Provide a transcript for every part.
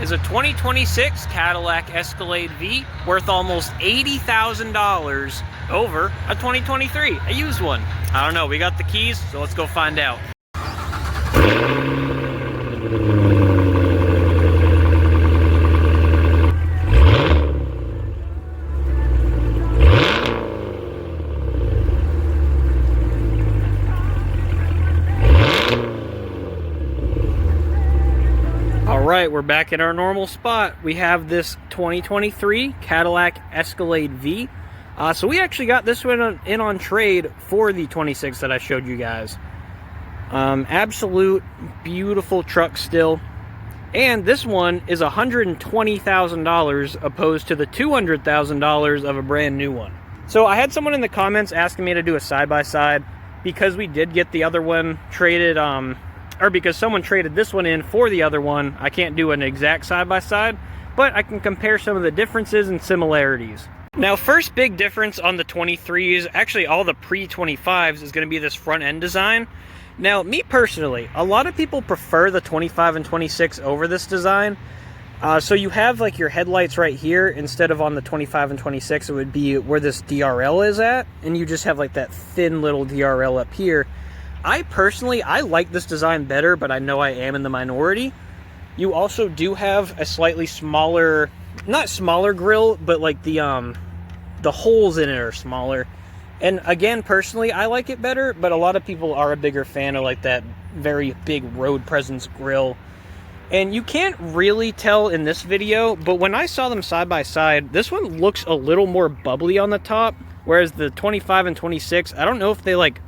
is a 2026 Cadillac Escalade V worth almost $80,000 over a 2023, a used one. I don't know, we got the keys, so let's go find out. Alright, we're back at our normal spot. We have this 2023 Cadillac Escalade V. So we actually got this one in on trade for the 26 that I showed you guys. Absolute beautiful truck still. And this one is $120,000 opposed to the $200,000 of a brand new one. So I had someone in the comments asking me to do a side-by-side because we did get the other one traded, or because someone traded this one in for the other one. I can't do an exact side-by-side, but I can compare some of the differences and similarities. Now, first big difference on the 23s, actually all the pre-25s, is going to be this front end design. Now, me personally, a lot of people prefer the 25 and 26 over this design. So you have like your headlights right here instead of on the 25 and 26. It would be where this DRL is at, and you just have like that thin little DRL up here. I personally like this design better, but I know I am in the minority. You also do have a slightly smaller, not smaller grille, but like the holes in it are smaller. And again, personally, I like it better, but a lot of people are a bigger fan of like that very big road presence grille. And you can't really tell in this video, but when I saw them side by side, this one looks a little more bubbly on the top, whereas the 25 and 26, I don't know if they like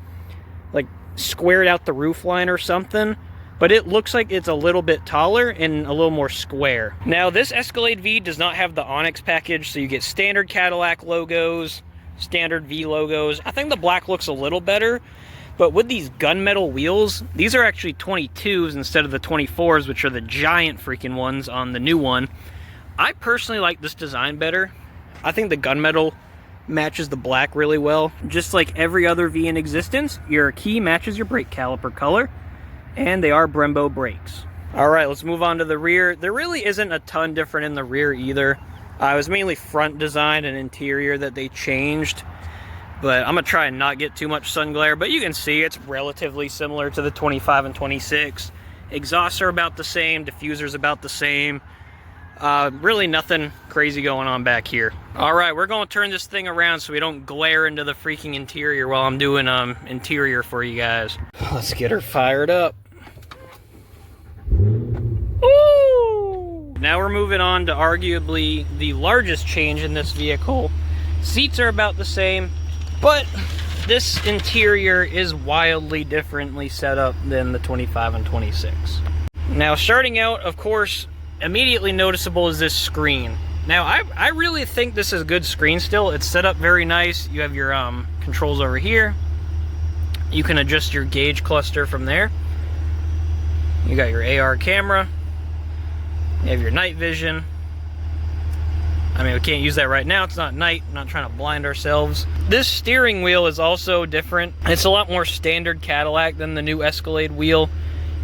squared out the roof line or something, but it looks like it's a little bit taller and a little more square. Now, this Escalade V does not have the Onyx package, so you get standard Cadillac logos, standard V logos. I think the black looks a little better, but with these gunmetal wheels, these are actually 22s instead of the 24s, which are the giant freaking ones on the new one. I personally like this design better. I think the gunmetal matches the black really well. Just like every other V in existence, your key matches your brake caliper color, and they are Brembo brakes. Alright, let's move on to the rear. There really isn't a ton different in the rear either. It was mainly front design and interior that they changed, but I'm going to try and not get too much sun glare, but you can see it's relatively similar to the 25 and 26. Exhausts are about the same, diffuser's about the same. Really nothing crazy going on back here. Alright, we're going to turn this thing around so we don't glare into the freaking interior while I'm doing interior for you guys. Let's get her fired up. Ooh! Now we're moving on to arguably the largest change in this vehicle. Seats are about the same, but this interior is wildly differently set up than the 25 and 26. Now, starting out, of course, immediately noticeable is this screen. Now, I really think this is a good screen still. It's set up very nice. You have your controls over here. You can adjust your gauge cluster from there. You got your AR camera. You have your night vision. I mean, we can't use that right now. It's not night. I'm not trying to blind ourselves. This steering wheel is also different. It's a lot more standard Cadillac than the new Escalade wheel.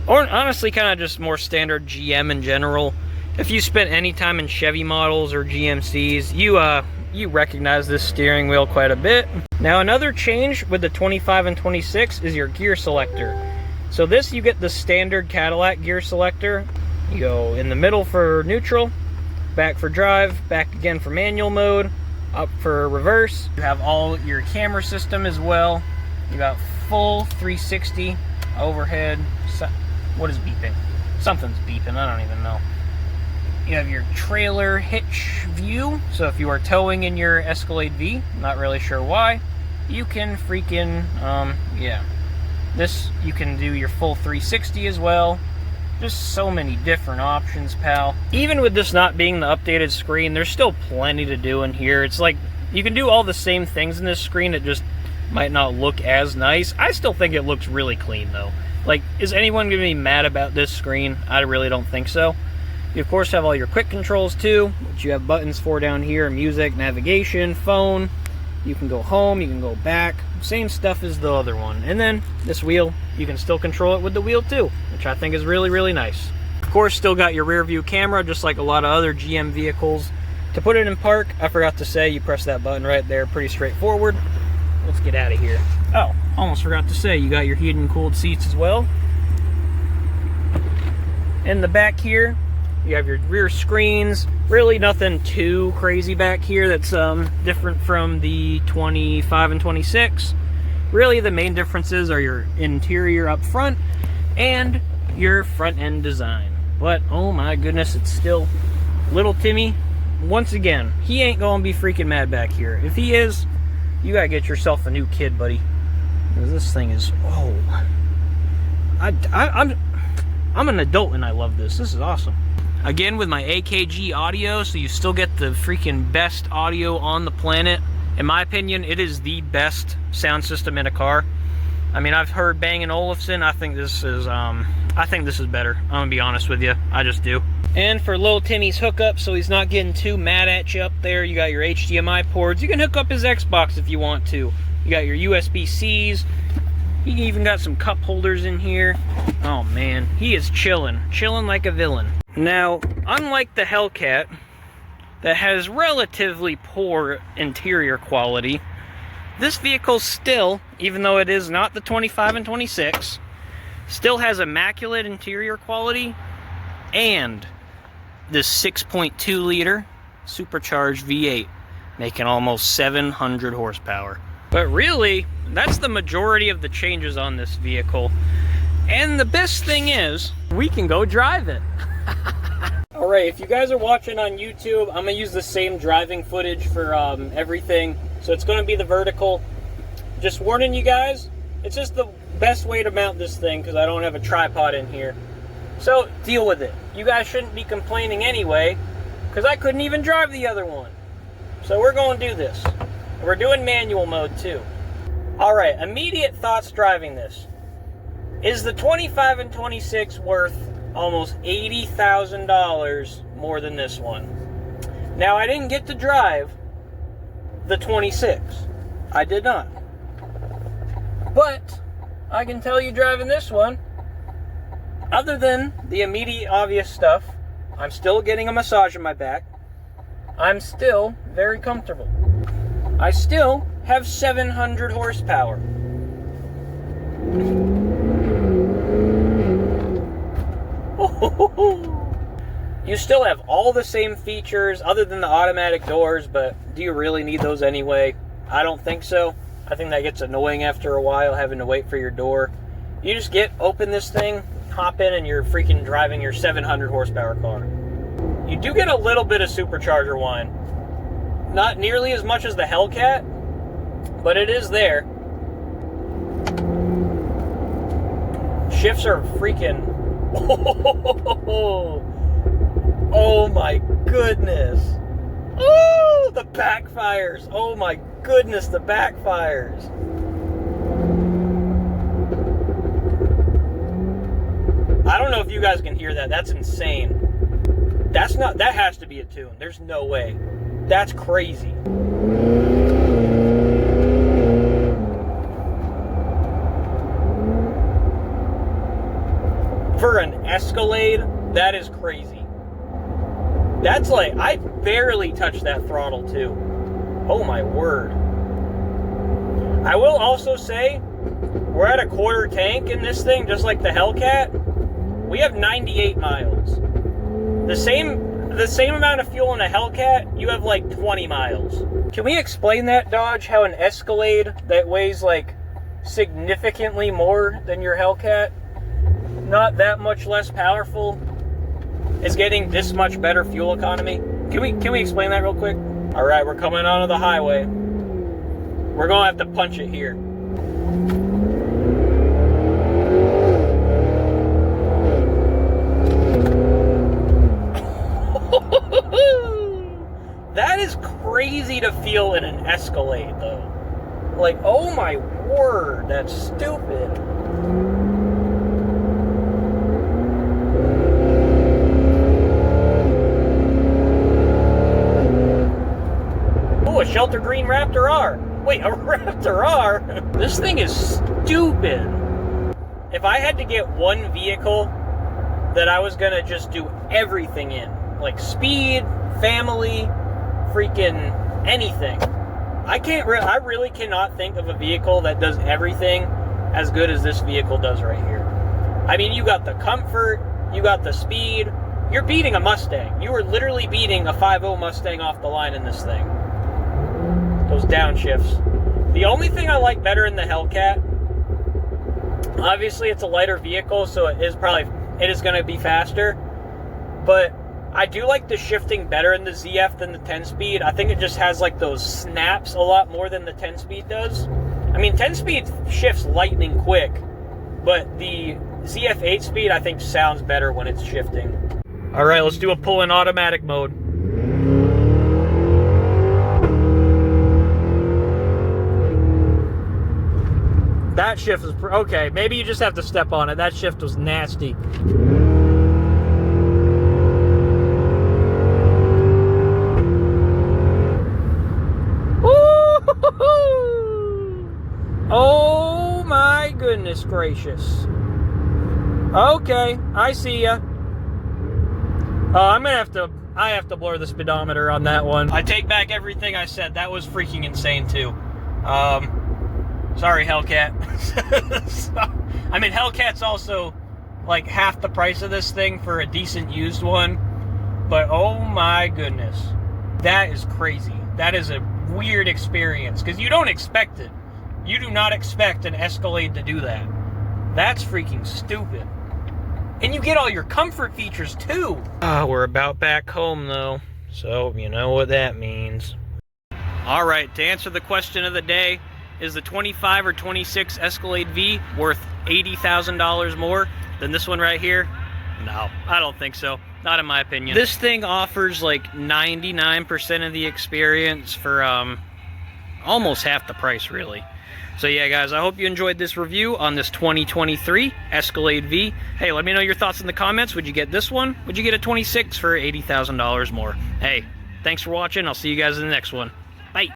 Or honestly, kind of just more standard GM in general. If you spent any time in Chevy models or GMCs, you recognize this steering wheel quite a bit. Now, another change with the 25 and 26 is your gear selector. So this, you get the standard Cadillac gear selector. You go in the middle for neutral, back for drive, back again for manual mode, up for reverse. You have all your camera system as well. You got full 360 overhead. What is beeping? Something's beeping, I don't even know. You have your trailer hitch view, so if you are towing in your Escalade V, not really sure why, you can freaking, yeah. This, you can do your full 360 as well. Just so many different options, pal. Even with this not being the updated screen, there's still plenty to do in here. It's like, you can do all the same things in this screen, it just might not look as nice. I still think it looks really clean, though. Like, is anyone going to be mad about this screen? I really don't think so. You, of course, have all your quick controls, too, which you have buttons for down here, music, navigation, phone. You can go home, you can go back. Same stuff as the other one. And then, this wheel, you can still control it with the wheel, too, which I think is really, really nice. Of course, still got your rear view camera, just like a lot of other GM vehicles. To put it in park, I forgot to say, you press that button right there, pretty straightforward. Let's get out of here. Oh, almost forgot to say, you got your heated and cooled seats as well. In the back here, you have your rear screens. Really nothing too crazy back here that's different from the 25 and 26. Really, the main differences are your interior up front and your front end design. But, oh my goodness, it's still little Timmy. Once again, he ain't gonna be freaking mad back here. If he is, you gotta get yourself a new kid, buddy. Because this thing is, oh. I'm an adult and I love this. This is awesome. Again, with my AKG audio, so you still get the freaking best audio on the planet. In my opinion, it is the best sound system in a car. I mean, I've heard Bang & Olufsen. I think this is better. I'm gonna be honest with you. I just do. And for little Timmy's hookup, so he's not getting too mad at you up there, you got your HDMI ports. You can hook up his Xbox if you want to. You got your USB-Cs. He even got some cup holders in here. Oh man, he is chilling like a villain. Now, unlike the Hellcat, that has relatively poor interior quality, this vehicle still, even though it is not the 25 and 26, still has immaculate interior quality and this 6.2 liter supercharged V8, making almost 700 horsepower. But really, that's the majority of the changes on this vehicle. And the best thing is, we can go drive it. Alright, if you guys are watching on YouTube, I'm going to use the same driving footage for everything. So it's going to be the vertical. Just warning you guys, it's just the best way to mount this thing because I don't have a tripod in here. So, deal with it. You guys shouldn't be complaining anyway, because I couldn't even drive the other one. So we're going to do this. We're doing manual mode too. Alright, immediate thoughts driving this. Is the 25 and 26 worth almost $80,000 more than this one? Now, I didn't get to drive the 26. I did not. But I can tell you driving this one, other than the immediate obvious stuff, I'm still getting a massage in my back. I'm still very comfortable. I still have 700 horsepower. You still have all the same features other than the automatic doors, but do you really need those anyway? I don't think so. I think that gets annoying after a while, having to wait for your door. You just open this thing, hop in, and you're freaking driving your 700 horsepower car. You do get a little bit of supercharger whine. Not nearly as much as the Hellcat, but it is there. Shifts are freaking... Oh my goodness. Oh, the backfires. Oh my goodness, the backfires. I don't know if you guys can hear that. That's insane. That has to be a tune. There's no way. That's crazy. For an Escalade, that is crazy. That's like, I barely touched that throttle too. Oh my word. I will also say, we're at a quarter tank in this thing, just like the Hellcat. We have 98 miles. The same amount of fuel in a Hellcat, you have like 20 miles. Can we explain that, Dodge, how an Escalade that weighs like significantly more than your Hellcat, not that much less powerful, is getting this much better fuel economy? Can we explain that real quick? All right, we're coming onto the highway. We're gonna have to punch it here. That is crazy to feel in an Escalade, though. Like, oh my word, that's stupid. Oh, a Shelter Green Raptor R. Wait, a Raptor R? This thing is stupid. If I had to get one vehicle that I was gonna just do everything in, like speed, family, freaking anything. I really cannot think of a vehicle that does everything as good as this vehicle does right here. I mean, you got the comfort, you got the speed. You're beating a Mustang. You are literally beating a 5.0 Mustang off the line in this thing. Those downshifts. The only thing I like better in the Hellcat, obviously it's a lighter vehicle, so it is going to be faster, but I do like the shifting better in the ZF than the 10-speed. I think it just has like those snaps a lot more than the 10-speed does. I mean, 10-speed shifts lightning quick, but the ZF 8-speed I think sounds better when it's shifting. All right, let's do a pull in automatic mode. That shift is okay. Maybe you just have to step on it. That shift was nasty. Oh my goodness gracious. Okay, I see ya. I have to blur the speedometer on that one. I take back everything I said. That was freaking insane too. Sorry, Hellcat. I mean, Hellcat's also like half the price of this thing for a decent used one. But oh my goodness. That is crazy. That is a weird experience because you don't expect it. You do not expect an Escalade to do that. That's freaking stupid. And you get all your comfort features too. We're about back home though, so you know what that means. All right, to answer the question of the day, is the 25 or 26 Escalade V worth $80,000 more than this one right here? No, I don't think so. Not in my opinion. This thing offers like 99% of the experience for almost half the price, really. So yeah, guys, I hope you enjoyed this review on this 2023 Escalade V. Hey, let me know your thoughts in the comments. Would you get this one? Would you get a 26 for $80,000 more? Hey, thanks for watching. I'll see you guys in the next one.